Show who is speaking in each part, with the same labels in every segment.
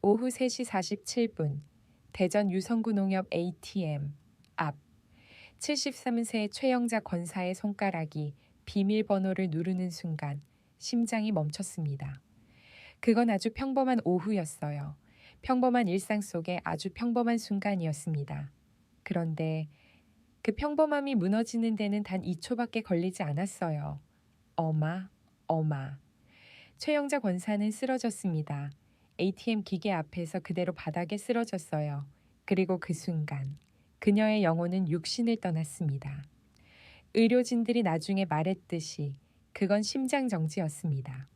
Speaker 1: 오후 3시 47분 대전 유성구농협 ATM 앞 73세 최영자 권사의 손가락이 비밀번호를 누르는 순간 심장이 멈췄습니다. 그건 아주 평범한 오후였어요. 평범한 일상 속에 아주 평범한 순간이었습니다. 그런데 그 평범함이 무너지는 데는 단 2초밖에 걸리지 않았어요. 어마. 최영자 권사는 쓰러졌습니다. ATM 기계 앞에서 그대로 바닥에 쓰러졌어요. 그리고 그 순간 그녀의 영혼은 육신을 떠났습니다. 의료진들이 나중에 말했듯이 그건 심장정지였습니다.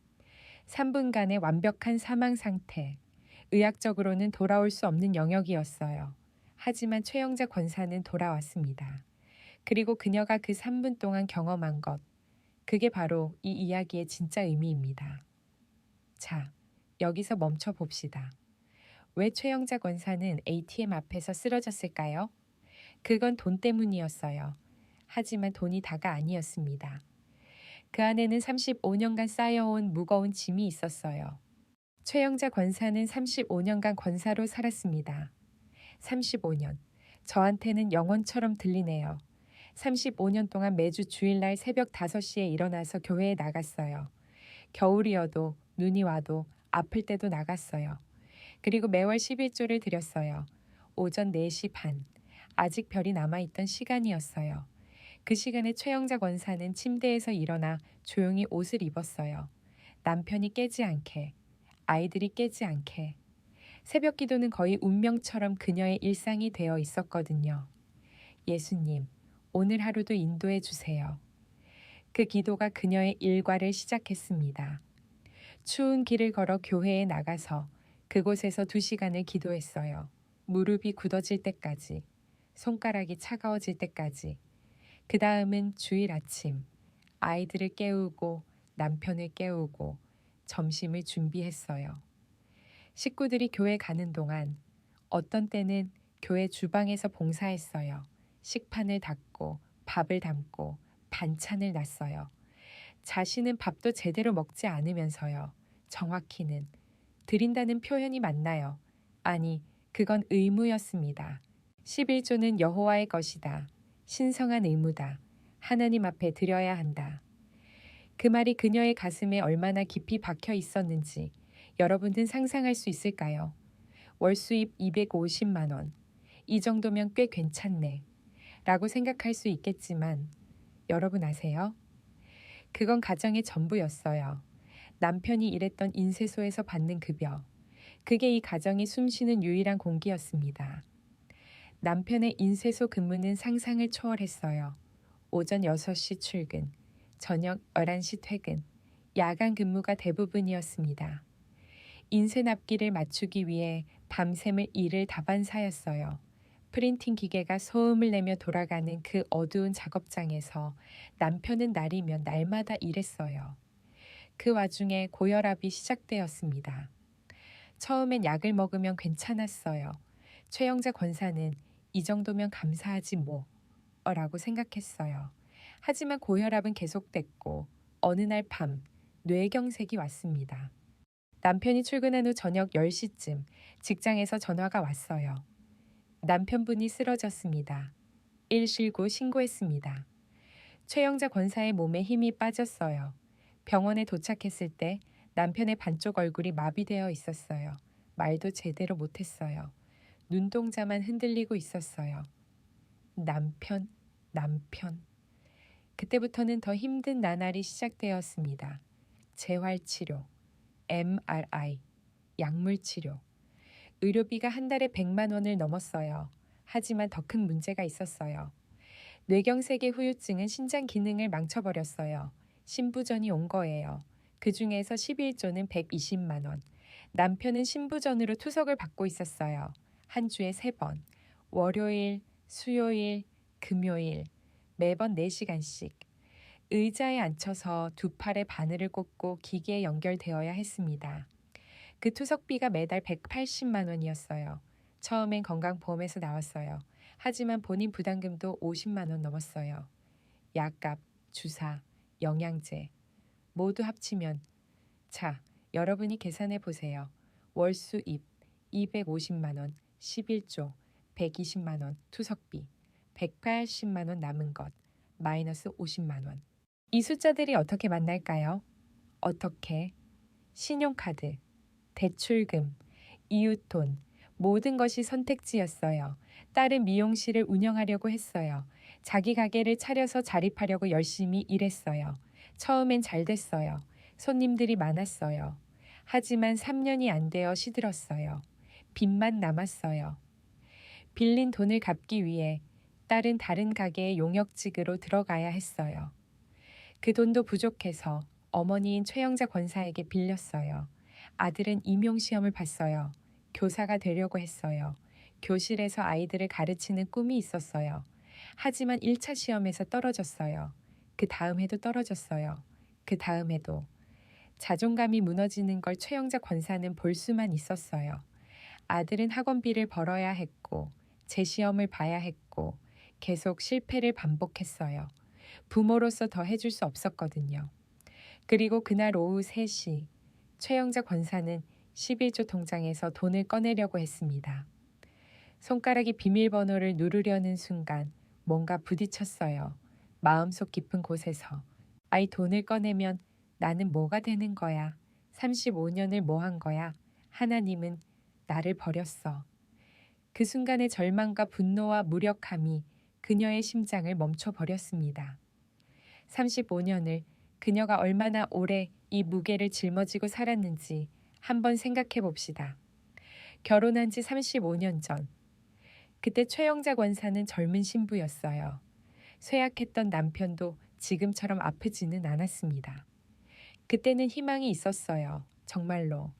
Speaker 1: 3분간의 완벽한 사망 상태. 의학적으로는 돌아올 수 없는 영역이었어요. 하지만 최영자 권사는 돌아왔습니다. 그리고 그녀가 그 3분 동안 경험한 것. 그게 바로 이 이야기의 진짜 의미입니다. 자, 여기서 멈춰 봅시다. 왜 최영자 권사는 ATM 앞에서 쓰러졌을까요? 그건 돈 때문이었어요. 하지만 돈이 다가 아니었습니다. 그 안에는 35년간 쌓여온 무거운 짐이 있었어요. 최영자 권사는 35년간 권사로 살았습니다. 35년. 저한테는 영원처럼 들리네요. 35년 동안 매주 주일날 새벽 5시에 일어나서 교회에 나갔어요. 겨울이어도 눈이 와도 아플 때도 나갔어요. 그리고 매월 11조를 드렸어요. 오전 4시 반. 아직 별이 남아있던 시간이었어요. 그 시간에 최영자 권사는 침대에서 일어나 조용히 옷을 입었어요. 남편이 깨지 않게, 아이들이 깨지 않게. 새벽 기도는 거의 운명처럼 그녀의 일상이 되어 있었거든요. 예수님, 오늘 하루도 인도해 주세요. 그 기도가 그녀의 일과를 시작했습니다. 추운 길을 걸어 교회에 나가서 그곳에서 2시간을 기도했어요. 무릎이 굳어질 때까지, 손가락이 차가워질 때까지. 그 다음은 주일 아침, 아이들을 깨우고 남편을 깨우고 점심을 준비했어요. 식구들이 교회 가는 동안 어떤 때는 교회 주방에서 봉사했어요. 식판을 닦고 밥을 담고 반찬을 놨어요. 자신은 밥도 제대로 먹지 않으면서요. 정확히는 드린다는 표현이 맞나요? 아니, 그건 의무였습니다. 11조는 여호와의 것이다. 신성한 의무다. 하나님 앞에 드려야 한다. 그 말이 그녀의 가슴에 얼마나 깊이 박혀 있었는지 여러분은 상상할 수 있을까요? 월 수입 250만 원. 이 정도면 꽤 괜찮네. 라고 생각할 수 있겠지만 여러분 아세요? 그건 가정의 전부였어요. 남편이 일했던 인쇄소에서 받는 급여. 그게 이 가정이 숨쉬는 유일한 공기였습니다. 남편의 인쇄소 근무는 상상을 초월했어요. 오전 6시 출근, 저녁 11시 퇴근, 야간 근무가 대부분이었습니다. 인쇄 납기를 맞추기 위해 밤샘을 일을 다반사였어요. 프린팅 기계가 소음을 내며 돌아가는 그 어두운 작업장에서 남편은 날이면 날마다 일했어요. 그 와중에 고혈압이 시작되었습니다. 처음엔 약을 먹으면 괜찮았어요. 최영자 권사는 이 정도면 감사하지 뭐 라고 생각했어요. 하지만 고혈압은 계속됐고 어느 날 밤 뇌경색이 왔습니다. 남편이 출근한 후 저녁 10시쯤 직장에서 전화가 왔어요. 남편분이 쓰러졌습니다. 일실구 신고했습니다. 최영자 권사의 몸에 힘이 빠졌어요. 병원에 도착했을 때 남편의 반쪽 얼굴이 마비되어 있었어요. 말도 제대로 못했어요. 눈동자만 흔들리고 있었어요. 남편. 그때부터는 더 힘든 나날이 시작되었습니다. 재활치료, MRI, 약물치료. 의료비가 한 달에 100만 원을 넘었어요. 하지만 더 큰 문제가 있었어요. 뇌경색의 후유증은 신장 기능을 망쳐버렸어요. 신부전이 온 거예요. 그 중에서 11조는 120만 원. 남편은 신부전으로 투석을 받고 있었어요. 한 주에 3번. 월요일, 수요일, 금요일. 매번 4시간씩. 의자에 앉혀서 두 팔에 바늘을 꽂고 기계에 연결되어야 했습니다. 그 투석비가 매달 180만 원이었어요. 처음엔 건강보험에서 나왔어요. 하지만 본인 부담금도 50만 원 넘었어요. 약값, 주사, 영양제 모두 합치면 자, 여러분이 계산해 보세요. 월 수입 250만 원, 11조, 120만 원, 투석비, 180만 원 남은 것, 마이너스 50만 원. 이 숫자들이 어떻게 만날까요? 어떻게? 신용카드, 대출금, 이웃돈, 모든 것이 선택지였어요. 딸은 미용실을 운영하려고 했어요. 자기 가게를 차려서 자립하려고 열심히 일했어요. 처음엔 잘 됐어요. 손님들이 많았어요. 하지만 3년이 안 되어 시들었어요. 빚만 남았어요. 빌린 돈을 갚기 위해 딸은 다른 가게에 용역직으로 들어가야 했어요. 그 돈도 부족해서 어머니인 최영자 권사에게 빌렸어요. 아들은 임용시험을 봤어요. 교사가 되려고 했어요. 교실에서 아이들을 가르치는 꿈이 있었어요. 하지만 1차 시험에서 떨어졌어요. 그 다음 해도 떨어졌어요. 그 다음 해도. 자존감이 무너지는 걸 최영자 권사는 볼 수만 있었어요. 아들은 학원비를 벌어야 했고 재시험을 봐야 했고 계속 실패를 반복했어요. 부모로서 더 해줄 수 없었거든요. 그리고 그날 오후 3시 최영자 권사는 11조 통장에서 돈을 꺼내려고 했습니다. 손가락이 비밀번호를 누르려는 순간 뭔가 부딪혔어요. 마음속 깊은 곳에서. 아이 돈을 꺼내면 나는 뭐가 되는 거야? 35년을 뭐 한 거야? 하나님은 나를 버렸어. 그 순간의 절망과 분노와 무력함이 그녀의 심장을 멈춰버렸습니다. 35년을 그녀가 얼마나 오래 이 무게를 짊어지고 살았는지 한번 생각해 봅시다. 결혼한 지 35년 전. 그때 최영자 권사는 젊은 신부였어요. 쇠약했던 남편도 지금처럼 아프지는 않았습니다. 그때는 희망이 있었어요. 정말로.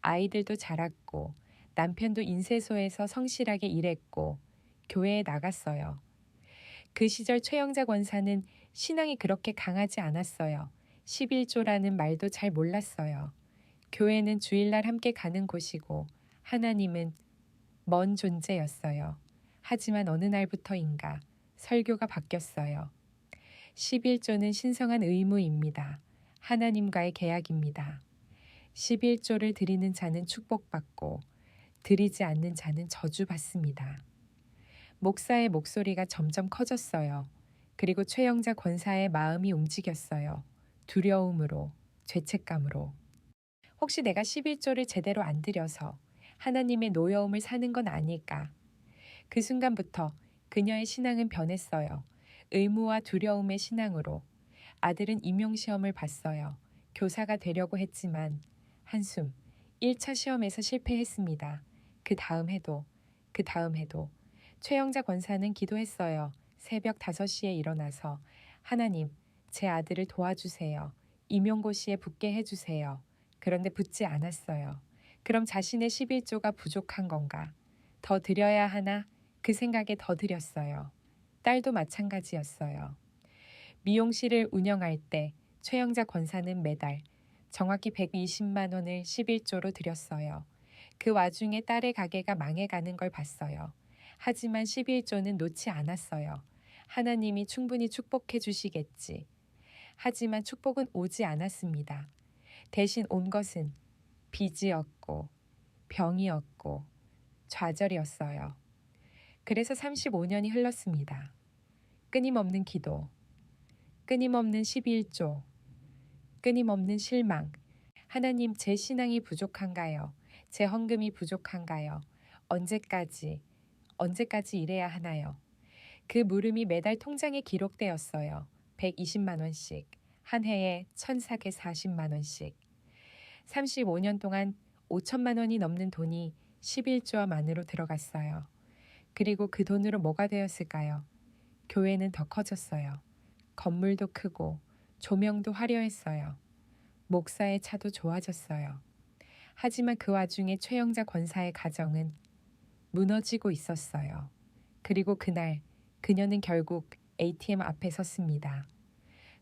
Speaker 1: 아이들도 자랐고 남편도 인쇄소에서 성실하게 일했고 교회에 나갔어요. 그 시절 최영자 권사는 신앙이 그렇게 강하지 않았어요. 11조라는 말도 잘 몰랐어요. 교회는 주일날 함께 가는 곳이고 하나님은 먼 존재였어요. 하지만 어느 날부터인가 설교가 바뀌었어요. 11조는 신성한 의무입니다. 하나님과의 계약입니다. 11조를 드리는 자는 축복받고 드리지 않는 자는 저주받습니다. 목사의 목소리가 점점 커졌어요. 그리고 최영자 권사의 마음이 움직였어요. 두려움으로, 죄책감으로. 혹시 내가 11조를 제대로 안 드려서 하나님의 노여움을 사는 건 아닐까? 그 순간부터 그녀의 신앙은 변했어요. 의무와 두려움의 신앙으로. 아들은 임용시험을 봤어요. 교사가 되려고 했지만 한숨. 1차 시험에서 실패했습니다. 그 다음 해도, 그 다음 해도. 최영자 권사는 기도했어요. 새벽 5시에 일어나서 하나님, 제 아들을 도와주세요. 임용고시에 붙게 해주세요. 그런데 붙지 않았어요. 그럼 자신의 11조가 부족한 건가? 더 드려야 하나? 그 생각에 더 드렸어요. 딸도 마찬가지였어요. 미용실을 운영할 때 최영자 권사는 매달 정확히 120만 원을 11조로 드렸어요. 그 와중에 딸의 가게가 망해가는 걸 봤어요. 하지만 11조는 놓지 않았어요. 하나님이 충분히 축복해 주시겠지. 하지만 축복은 오지 않았습니다. 대신 온 것은 빚이었고 병이었고 좌절이었어요. 그래서 35년이 흘렀습니다. 끊임없는 기도, 끊임없는 11조, 끊임없는 실망. 하나님, 제 신앙이 부족한가요? 제 헌금이 부족한가요? 언제까지 일해야 하나요? 그 물음이 매달 통장에 기록되었어요. 120만 원씩, 한 해에 1,440만 원씩. 35년 동안 5천만 원이 넘는 돈이 11조와 만으로 들어갔어요. 그리고 그 돈으로 뭐가 되었을까요? 교회는 더 커졌어요. 건물도 크고 조명도 화려했어요. 목사의 차도 좋아졌어요. 하지만 그 와중에 최영자 권사의 가정은 무너지고 있었어요. 그리고 그날 그녀는 결국 ATM 앞에 섰습니다.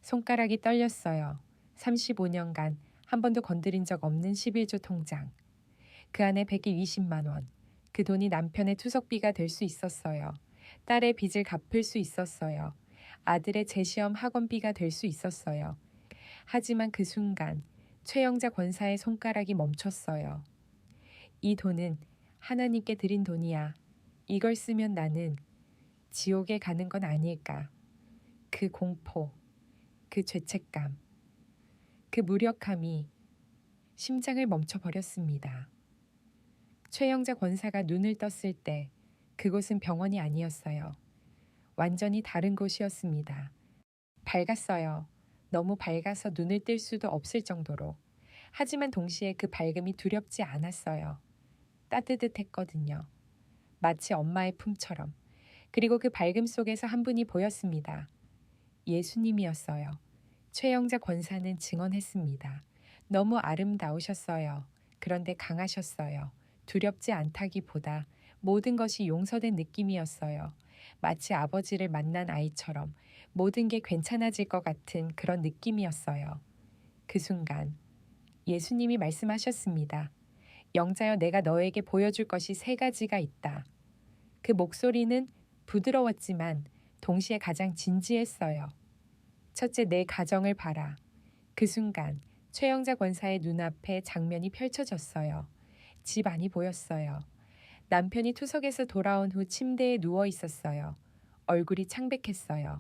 Speaker 1: 손가락이 떨렸어요. 35년간 한 번도 건드린 적 없는 11조 통장. 그 안에 120만 원. 그 돈이 남편의 투석비가 될 수 있었어요. 딸의 빚을 갚을 수 있었어요. 아들의 재시험 학원비가 될 수 있었어요. 하지만 그 순간 최영자 권사의 손가락이 멈췄어요. 이 돈은 하나님께 드린 돈이야. 이걸 쓰면 나는 지옥에 가는 건 아닐까. 그 공포, 그 죄책감, 그 무력함이 심장을 멈춰버렸습니다. 최영자 권사가 눈을 떴을 때 그곳은 병원이 아니었어요. 완전히 다른 곳이었습니다. 밝았어요. 너무 밝아서 눈을 뜰 수도 없을 정도로. 하지만 동시에 그 밝음이 두렵지 않았어요. 따뜻했거든요. 마치 엄마의 품처럼. 그리고 그 밝음 속에서 한 분이 보였습니다. 예수님이었어요. 최영자 권사는 증언했습니다. 너무 아름다우셨어요. 그런데 강하셨어요. 두렵지 않다기보다 모든 것이 용서된 느낌이었어요. 마치 아버지를 만난 아이처럼 모든 게 괜찮아질 것 같은 그런 느낌이었어요. 그 순간 예수님이 말씀하셨습니다. 영자여, 내가 너에게 보여줄 것이 3가지가 있다. 그 목소리는 부드러웠지만 동시에 가장 진지했어요. 첫째, 내 가정을 봐라. 그 순간 최영자 권사의 눈앞에 장면이 펼쳐졌어요. 집 안이 보였어요. 남편이 투석에서 돌아온 후 침대에 누워 있었어요. 얼굴이 창백했어요.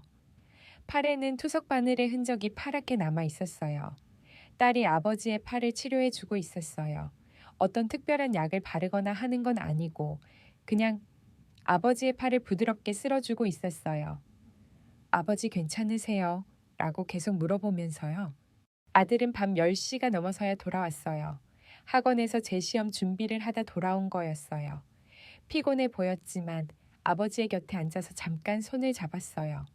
Speaker 1: 팔에는 투석 바늘의 흔적이 파랗게 남아 있었어요. 딸이 아버지의 팔을 치료해 주고 있었어요. 어떤 특별한 약을 바르거나 하는 건 아니고 그냥 아버지의 팔을 부드럽게 쓸어주고 있었어요. 아버지 괜찮으세요? 라고 계속 물어보면서요. 아들은 밤 10시가 넘어서야 돌아왔어요. 학원에서 재시험 준비를 하다 돌아온 거였어요. 피곤해 보였지만 아버지의 곁에 앉아서 잠깐 손을 잡았어요.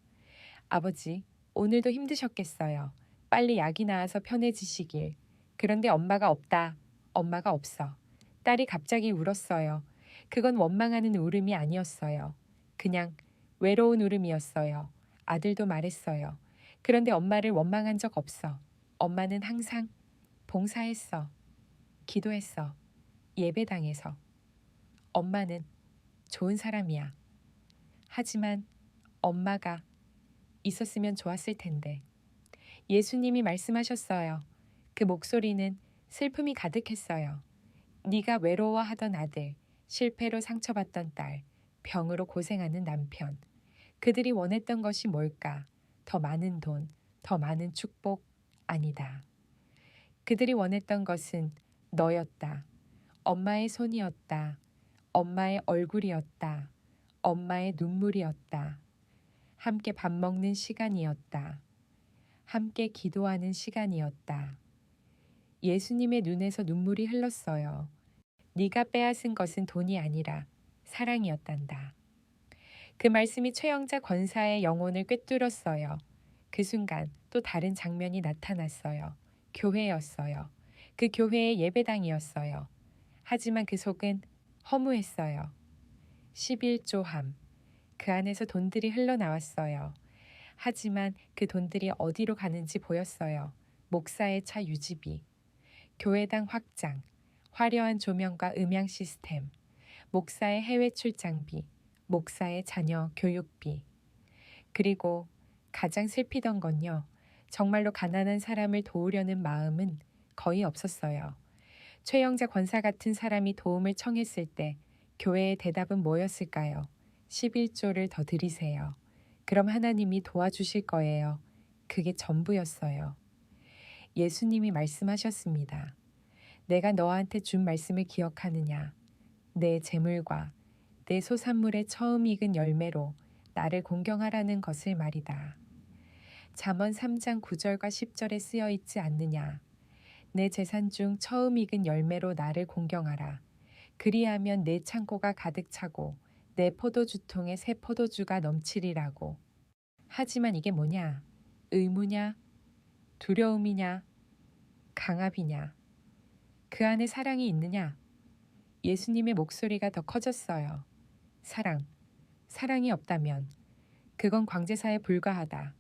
Speaker 1: 아버지, 오늘도 힘드셨겠어요. 빨리 약이 나와서 편해지시길. 그런데 엄마가 없다. 엄마가 없어. 딸이 갑자기 울었어요. 그건 원망하는 울음이 아니었어요. 그냥 외로운 울음이었어요. 아들도 말했어요. 그런데 엄마를 원망한 적 없어. 엄마는 항상 봉사했어. 기도했어. 예배당에서. 엄마는 좋은 사람이야. 하지만 엄마가 있었으면 좋았을 텐데. 예수님이 말씀하셨어요. 그 목소리는 슬픔이 가득했어요. 네가 외로워하던 아들, 실패로 상처받던 딸, 병으로 고생하는 남편. 그들이 원했던 것이 뭘까? 더 많은 돈, 더 많은 축복? 아니다. 그들이 원했던 것은 너였다. 엄마의 손이었다. 엄마의 얼굴이었다. 엄마의 눈물이었다. 함께 밥 먹는 시간이었다. 함께 기도하는 시간이었다. 예수님의 눈에서 눈물이 흘렀어요. 네가 빼앗은 것은 돈이 아니라 사랑이었단다. 그 말씀이 최영자 권사의 영혼을 꿰뚫었어요. 그 순간 또 다른 장면이 나타났어요. 교회였어요. 그 교회의 예배당이었어요. 하지만 그 속은 허무했어요. 11조함. 그 안에서 돈들이 흘러나왔어요. 하지만 그 돈들이 어디로 가는지 보였어요. 목사의 차 유지비, 교회당 확장, 화려한 조명과 음향 시스템, 목사의 해외 출장비, 목사의 자녀 교육비. 그리고 가장 슬피던 건요. 정말로 가난한 사람을 도우려는 마음은 거의 없었어요. 최영자 권사 같은 사람이 도움을 청했을 때 교회의 대답은 뭐였을까요? 11조를 더 드리세요. 그럼 하나님이 도와주실 거예요. 그게 전부였어요. 예수님이 말씀하셨습니다. 내가 너한테 준 말씀을 기억하느냐? 내 재물과 내 소산물의 처음 익은 열매로 나를 공경하라는 것을 말이다. 잠언 3장 9절과 10절에 쓰여 있지 않느냐? 내 재산 중 처음 익은 열매로 나를 공경하라. 그리하면 내 창고가 가득 차고 내 포도주통에 새 포도주가 넘치리라고. 하지만 이게 뭐냐? 의무냐? 두려움이냐? 강압이냐? 그 안에 사랑이 있느냐? 예수님의 목소리가 더 커졌어요. 사랑. 사랑이 없다면 그건 광제사에 불과하다.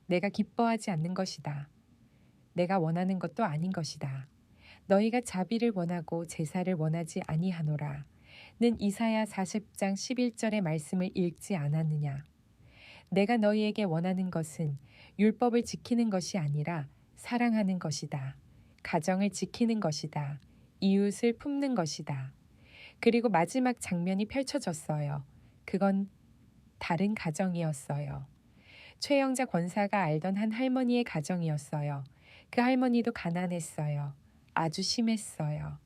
Speaker 1: 내가 기뻐하지 않는 것이다. 내가 원하는 것도 아닌 것이다. 너희가 자비를 원하고 제사를 원하지 아니하노라. 는 이사야 40장 11절의 말씀을 읽지 않았느냐. 내가 너희에게 원하는 것은 율법을 지키는 것이 아니라 사랑하는 것이다. 가정을 지키는 것이다. 이웃을 품는 것이다. 그리고 마지막 장면이 펼쳐졌어요. 그건 다른 가정이었어요. 최영자 권사가 알던 한 할머니의 가정이었어요. 그 할머니도 가난했어요. 아주 심했어요.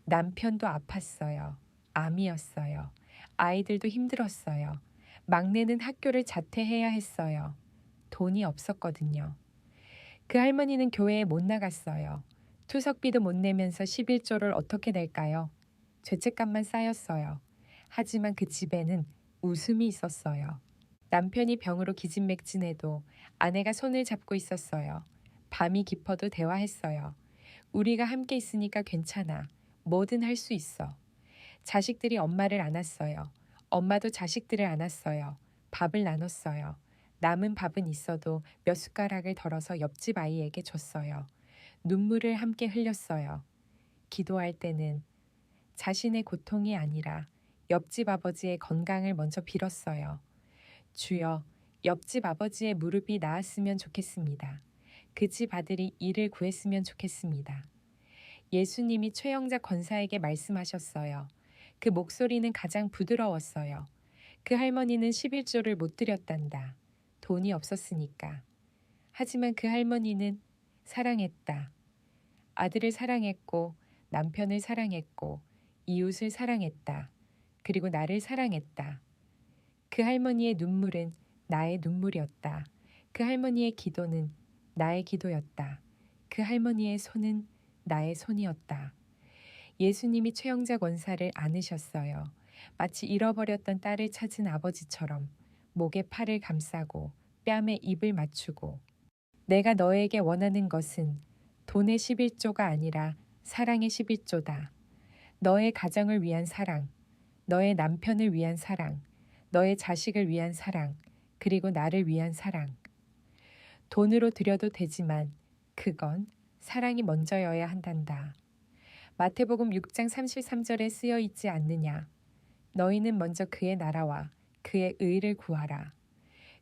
Speaker 1: 남편도 아팠어요. 암이었어요. 아이들도 힘들었어요. 막내는 학교를 자퇴해야 했어요. 돈이 없었거든요. 그 할머니는 교회에 못 나갔어요. 투석비도 못 내면서 11조를 어떻게 낼까요? 죄책감만 쌓였어요. 하지만 그 집에는 웃음이 있었어요. 남편이 병으로 기진맥진해도 아내가 손을 잡고 있었어요. 밤이 깊어도 대화했어요. 우리가 함께 있으니까 괜찮아. 뭐든 할 수 있어. 자식들이 엄마를 안았어요. 엄마도 자식들을 안았어요. 밥을 나눴어요. 남은 밥은 있어도 몇 숟가락을 덜어서 옆집 아이에게 줬어요. 눈물을 함께 흘렸어요. 기도할 때는 자신의 고통이 아니라 옆집 아버지의 건강을 먼저 빌었어요. 주여, 옆집 아버지의 무릎이 나았으면 좋겠습니다. 그 집 아들이 일을 구했으면 좋겠습니다. 예수님이 최영자 권사에게 말씀하셨어요. 그 목소리는 가장 부드러웠어요. 그 할머니는 11조를 못 드렸단다. 돈이 없었으니까. 하지만 그 할머니는 사랑했다. 아들을 사랑했고 남편을 사랑했고 이웃을 사랑했다. 그리고 나를 사랑했다. 그 할머니의 눈물은 나의 눈물이었다. 그 할머니의 기도는 나의 기도였다. 그 할머니의 손은 나의 손이었다. 예수님이 최영자 권사를 안으셨어요. 마치 잃어버렸던 딸을 찾은 아버지처럼 목에 팔을 감싸고 뺨에 입을 맞추고 내가 너에게 원하는 것은 돈의 11조가 아니라 사랑의 11조다. 너의 가정을 위한 사랑, 너의 남편을 위한 사랑, 너의 자식을 위한 사랑, 그리고 나를 위한 사랑. 돈으로 드려도 되지만 그건 사랑이 먼저여야 한단다. 마태복음 6장 33절에 쓰여 있지 않느냐. 너희는 먼저 그의 나라와 그의 의를 구하라.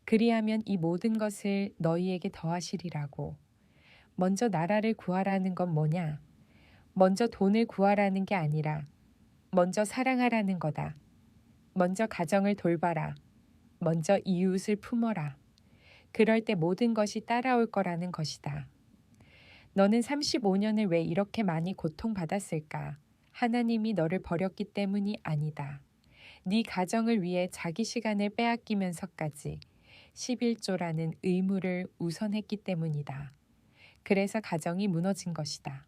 Speaker 1: 그리하면 이 모든 것을 너희에게 더하시리라고. 먼저 나라를 구하라는 건 뭐냐? 먼저 돈을 구하라는 게 아니라 먼저 사랑하라는 거다. 먼저 가정을 돌봐라. 먼저 이웃을 품어라. 그럴 때 모든 것이 따라올 거라는 것이다. 너는 35년을 왜 이렇게 많이 고통받았을까? 하나님이 너를 버렸기 때문이 아니다. 네 가정을 위해 자기 시간을 빼앗기면서까지 11조라는 의무를 우선했기 때문이다. 그래서 가정이 무너진 것이다.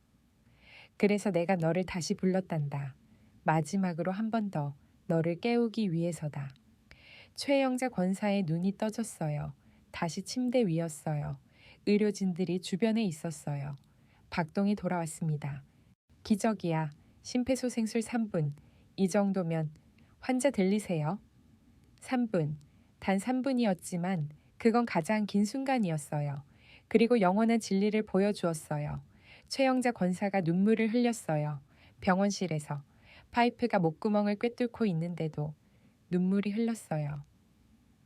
Speaker 1: 그래서 내가 너를 다시 불렀단다. 마지막으로 한 번 더 너를 깨우기 위해서다. 최영자 권사의 눈이 떠졌어요. 다시 침대 위였어요. 의료진들이 주변에 있었어요. 박동이 돌아왔습니다. 기적이야. 심폐소생술 3분. 이 정도면 환자 들리세요? 3분. 단 3분이었지만 그건 가장 긴 순간이었어요. 그리고 영원한 진리를 보여주었어요. 최영자 권사가 눈물을 흘렸어요. 병원실에서. 파이프가 목구멍을 꿰뚫고 있는데도 눈물이 흘렀어요.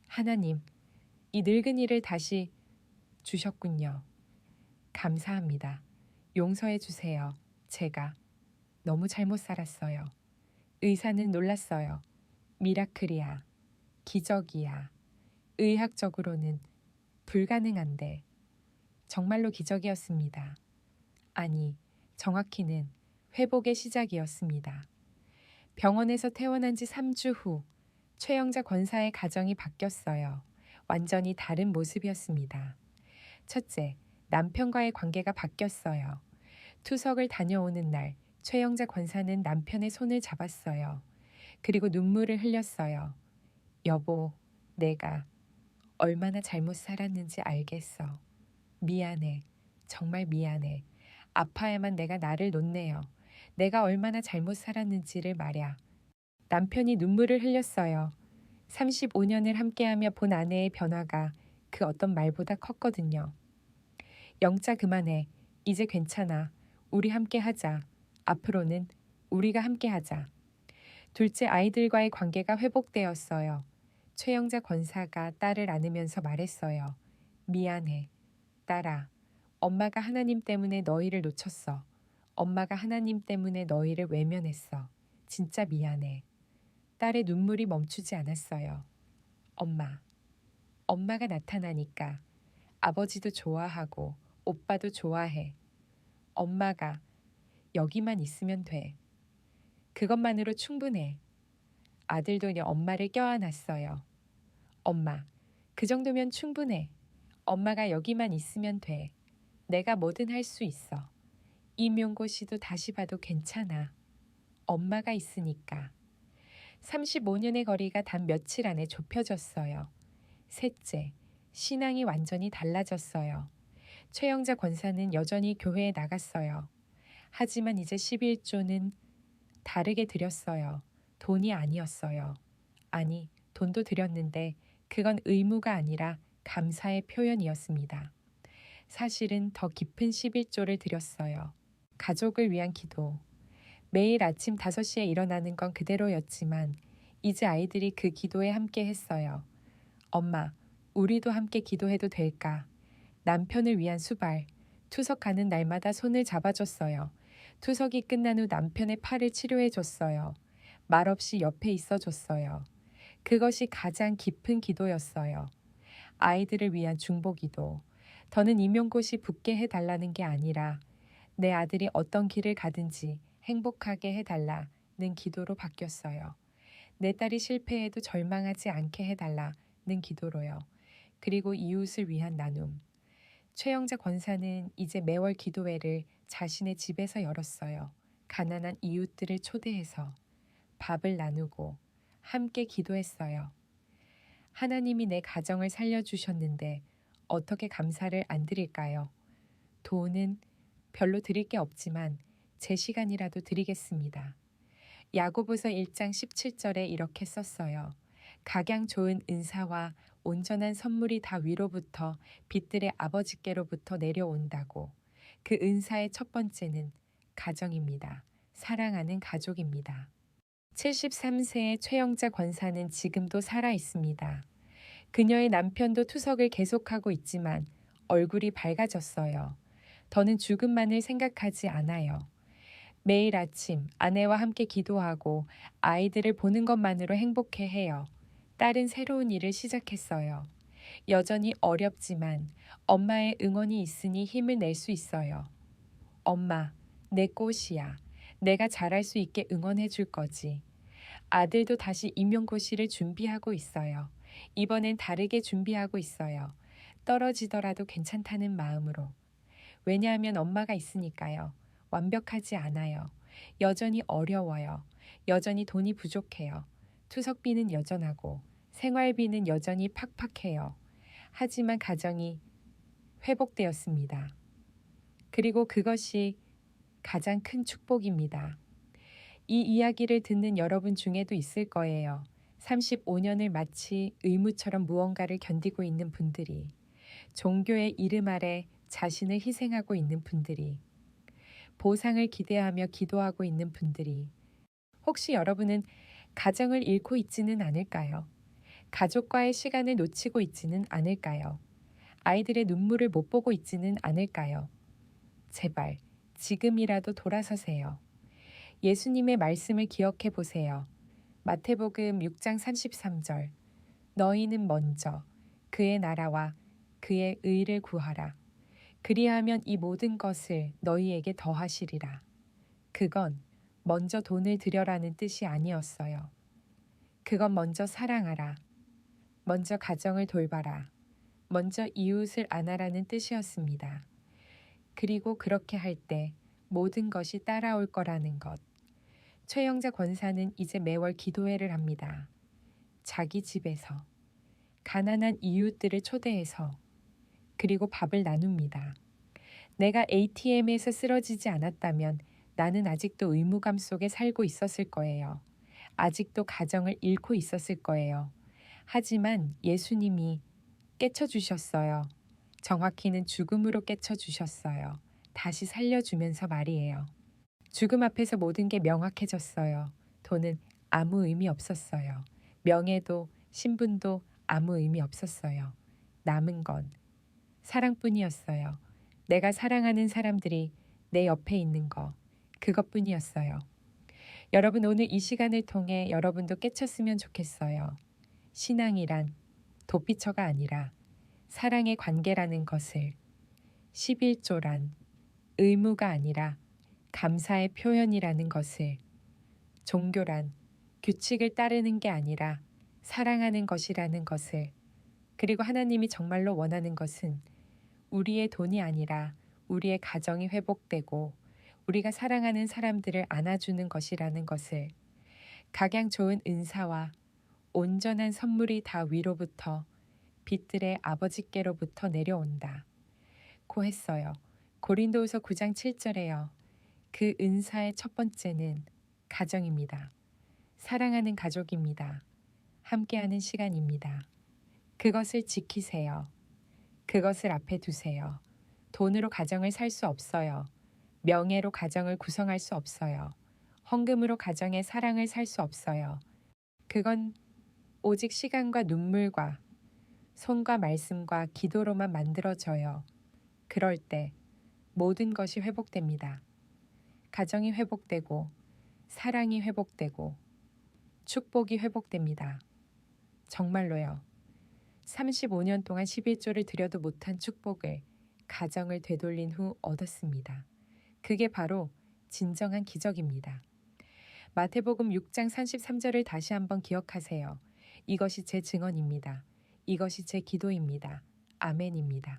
Speaker 1: 하나님, 이 늙은이를 다시 주셨군요. 감사합니다. 용서해 주세요. 제가 너무 잘못 살았어요. 의사는 놀랐어요. 미라클이야. 기적이야. 의학적으로는 불가능한데 정말로 기적이었습니다. 아니, 정확히는 회복의 시작이었습니다. 병원에서 퇴원한 지 3주 후 최영자 권사의 가정이 바뀌었어요. 완전히 다른 모습이었습니다. 첫째, 남편과의 관계가 바뀌었어요. 투석을 다녀오는 날 최영자 권사는 남편의 손을 잡았어요. 그리고 눈물을 흘렸어요. 여보, 내가 얼마나 잘못 살았는지 알겠어. 미안해. 정말 미안해. 아파야만 내가 나를 놓네요. 내가 얼마나 잘못 살았는지를 말야. 남편이 눈물을 흘렸어요. 35년을 함께하며 본 아내의 변화가 그 어떤 말보다 컸거든요. 영자 그만해. 이제 괜찮아. 우리 함께 하자. 앞으로는 우리가 함께 하자. 둘째 아이들과의 관계가 회복되었어요. 최영자 권사가 딸을 안으면서 말했어요. 미안해. 딸아. 엄마가 하나님 때문에 너희를 놓쳤어. 엄마가 하나님 때문에 너희를 외면했어. 진짜 미안해. 딸의 눈물이 멈추지 않았어요. 엄마. 엄마가 나타나니까 아버지도 좋아하고 오빠도 좋아해. 엄마가 여기만 있으면 돼. 그것만으로 충분해. 아들도 엄마를 껴안았어요. 엄마, 그 정도면 충분해. 엄마가 여기만 있으면 돼. 내가 뭐든 할 수 있어. 임용고 씨도 다시 봐도 괜찮아. 엄마가 있으니까. 35년의 거리가 단 며칠 안에 좁혀졌어요. 셋째, 신앙이 완전히 달라졌어요. 최영자 권사는 여전히 교회에 나갔어요. 하지만 이제 11조는 다르게 드렸어요. 돈이 아니었어요. 아니, 돈도 드렸는데 그건 의무가 아니라 감사의 표현이었습니다. 사실은 더 깊은 11조를 드렸어요. 가족을 위한 기도. 매일 아침 5시에 일어나는 건 그대로였지만 이제 아이들이 그 기도에 함께 했어요. 엄마, 우리도 함께 기도해도 될까? 남편을 위한 수발. 투석 가는 날마다 손을 잡아줬어요. 투석이 끝난 후 남편의 팔을 치료해줬어요. 말없이 옆에 있어줬어요. 그것이 가장 깊은 기도였어요. 아이들을 위한 중보기도. 더는 임용고시 붙게 해달라는 게 아니라 내 아들이 어떤 길을 가든지 행복하게 해달라는 기도로 바뀌었어요. 내 딸이 실패해도 절망하지 않게 해달라는 기도로요. 그리고 이웃을 위한 나눔. 최영자 권사는 이제 매월 기도회를 자신의 집에서 열었어요. 가난한 이웃들을 초대해서 밥을 나누고 함께 기도했어요. 하나님이 내 가정을 살려주셨는데 어떻게 감사를 안 드릴까요? 돈은 별로 드릴 게 없지만 제 시간이라도 드리겠습니다. 야고보서 1장 17절에 이렇게 썼어요. 각양 좋은 은사와 온전한 선물이 다 위로부터 빛들의 아버지께로부터 내려온다고. 그 은사의 첫 번째는 가정입니다. 사랑하는 가족입니다. 73세의 최영자 권사는 지금도 살아 있습니다. 그녀의 남편도 투석을 계속하고 있지만 얼굴이 밝아졌어요. 더는 죽음만을 생각하지 않아요. 매일 아침 아내와 함께 기도하고 아이들을 보는 것만으로 행복해해요. 딸은 새로운 일을 시작했어요. 여전히 어렵지만 엄마의 응원이 있으니 힘을 낼 수 있어요. 엄마, 내 꽃이야. 내가 잘할 수 있게 응원해 줄 거지. 아들도 다시 임용고시를 준비하고 있어요. 이번엔 다르게 준비하고 있어요. 떨어지더라도 괜찮다는 마음으로. 왜냐하면 엄마가 있으니까요. 완벽하지 않아요. 여전히 어려워요. 여전히 돈이 부족해요. 투석비는 여전하고 생활비는 여전히 팍팍해요. 하지만 가정이 회복되었습니다. 그리고 그것이 가장 큰 축복입니다. 이 이야기를 듣는 여러분 중에도 있을 거예요. 35년을 마치 의무처럼 무언가를 견디고 있는 분들이, 종교의 이름 아래 자신을 희생하고 있는 분들이, 보상을 기대하며 기도하고 있는 분들이, 혹시 여러분은 가정을 잃고 있지는 않을까요? 가족과의 시간을 놓치고 있지는 않을까요? 아이들의 눈물을 못 보고 있지는 않을까요? 제발 지금이라도 돌아서세요. 예수님의 말씀을 기억해 보세요. 마태복음 6장 33절. 너희는 먼저 그의 나라와 그의 의를 구하라. 그리하면 이 모든 것을 너희에게 더하시리라. 그건 먼저 돈을 들여라는 뜻이 아니었어요. 그건 먼저 사랑하라. 먼저 가정을 돌봐라. 먼저 이웃을 안아라는 뜻이었습니다. 그리고 그렇게 할 때 모든 것이 따라올 거라는 것. 최영자 권사는 이제 매월 기도회를 합니다. 자기 집에서, 가난한 이웃들을 초대해서, 그리고 밥을 나눕니다. 내가 ATM에서 쓰러지지 않았다면 나는 아직도 의무감 속에 살고 있었을 거예요. 아직도 가정을 잃고 있었을 거예요. 하지만 예수님이 깨쳐주셨어요. 정확히는 죽음으로 깨쳐주셨어요. 다시 살려주면서 말이에요. 죽음 앞에서 모든 게 명확해졌어요. 돈은 아무 의미 없었어요. 명예도 신분도 아무 의미 없었어요. 남은 건 사랑뿐이었어요. 내가 사랑하는 사람들이 내 옆에 있는 거, 그것뿐이었어요. 여러분 오늘 이 시간을 통해 여러분도 깨쳤으면 좋겠어요. 신앙이란 도피처가 아니라 사랑의 관계라는 것을, 11조란 의무가 아니라 감사의 표현이라는 것을, 종교란 규칙을 따르는 게 아니라 사랑하는 것이라는 것을, 그리고 하나님이 정말로 원하는 것은 우리의 돈이 아니라 우리의 가정이 회복되고 우리가 사랑하는 사람들을 안아주는 것이라는 것을, 각양 좋은 은사와 온전한 선물이 다 위로부터 빛들의 아버지께로부터 내려온다 고 했어요. 고린도후서 9장 7절에요. 그 은사의 첫 번째는 가정입니다. 사랑하는 가족입니다. 함께하는 시간입니다. 그것을 지키세요. 그것을 앞에 두세요. 돈으로 가정을 살 수 없어요. 명예로 가정을 구성할 수 없어요. 헌금으로 가정의 사랑을 살 수 없어요. 그건 오직 시간과 눈물과 손과 말씀과 기도로만 만들어져요. 그럴 때 모든 것이 회복됩니다. 가정이 회복되고 사랑이 회복되고 축복이 회복됩니다. 정말로요. 35년 동안 11조를 드려도 못한 축복을 가정을 되돌린 후 얻었습니다. 그게 바로 진정한 기적입니다. 마태복음 6장 33절을 다시 한번 기억하세요. 이것이 제 증언입니다. 이것이 제 기도입니다. 아멘입니다.